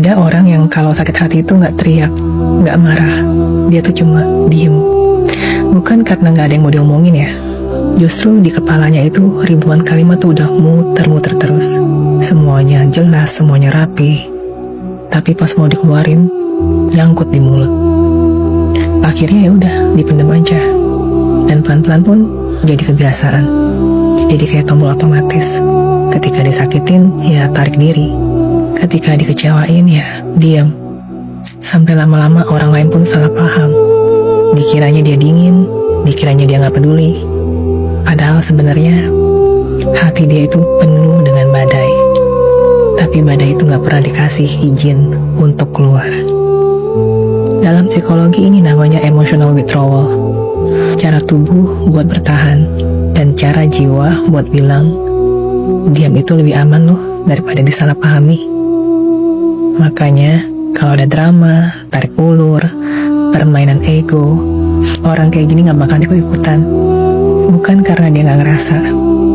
Ada orang yang kalau sakit hati itu nggak teriak, nggak marah, dia tuh cuma diem. Bukan karena nggak ada yang mau diomongin ya, justru di kepalanya itu ribuan kalimat tuh udah muter-muter terus. Semuanya jelas, semuanya rapi, tapi pas mau dikeluarin, nyangkut di mulut. Akhirnya ya udah dipendam aja, dan pelan-pelan pun jadi kebiasaan. Jadi kayak tombol otomatis. Ketika disakitin, ya tarik diri. Ketika dikecewain, ya diam. Sampai lama-lama orang lain pun salah paham. Dikiranya dia dingin, dikiranya dia nggak peduli. Padahal sebenarnya hati dia itu penuh dengan badai. Tapi badai itu nggak pernah dikasih izin untuk keluar. Dalam psikologi ini namanya emotional withdrawal. Cara tubuh buat bertahan, dan cara jiwa buat bilang, diam itu lebih aman loh daripada disalahpahami. Makanya kalau ada drama, tarik ulur, permainan ego, orang kayak gini gak bakal ikut-ikutan. Bukan karena dia gak ngerasa,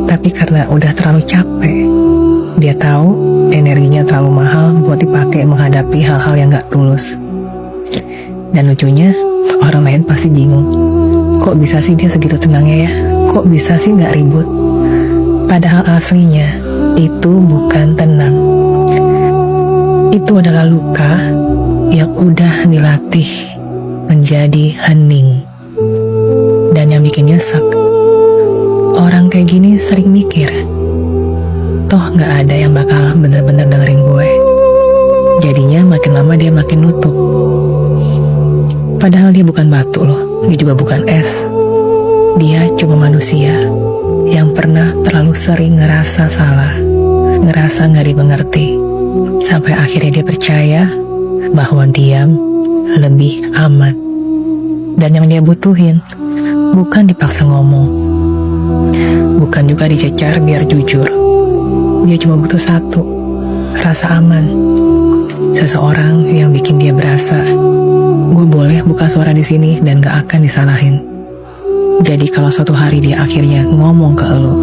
tapi karena udah terlalu capek. Dia tahu energinya terlalu mahal buat dipakai menghadapi hal-hal yang gak tulus. Dan lucunya, orang lain pasti bingung. Kok bisa sih dia segitu tenangnya ya? Kok bisa sih gak ribut? Padahal aslinya itu bukan tenang. Itu adalah luka yang udah dilatih menjadi hening. Dan yang bikin nyesek, orang kayak gini sering mikir, toh gak ada yang bakal bener-bener dengerin gue. Jadinya makin lama dia makin nutup. Padahal dia bukan batu loh, dia juga bukan es. Dia cuma manusia yang pernah terlalu sering ngerasa salah, ngerasa gak dimengerti, sampai akhirnya dia percaya bahwa diam lebih aman. Dan yang dia butuhin bukan dipaksa ngomong, bukan juga dicecar biar jujur. Dia cuma butuh satu, rasa aman. Seseorang yang bikin dia berasa, gue boleh buka suara di sini dan gak akan disalahin. Jadi kalau suatu hari dia akhirnya ngomong ke elo,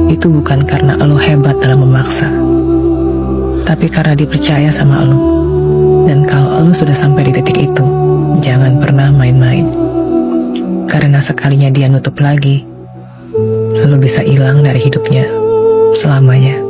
itu bukan karena elo hebat dalam memaksa, tapi karena dipercaya sama elo. Dan kalau elo sudah sampai di titik itu, jangan pernah main-main. Karena sekalinya dia nutup lagi, elo bisa hilang dari hidupnya selamanya.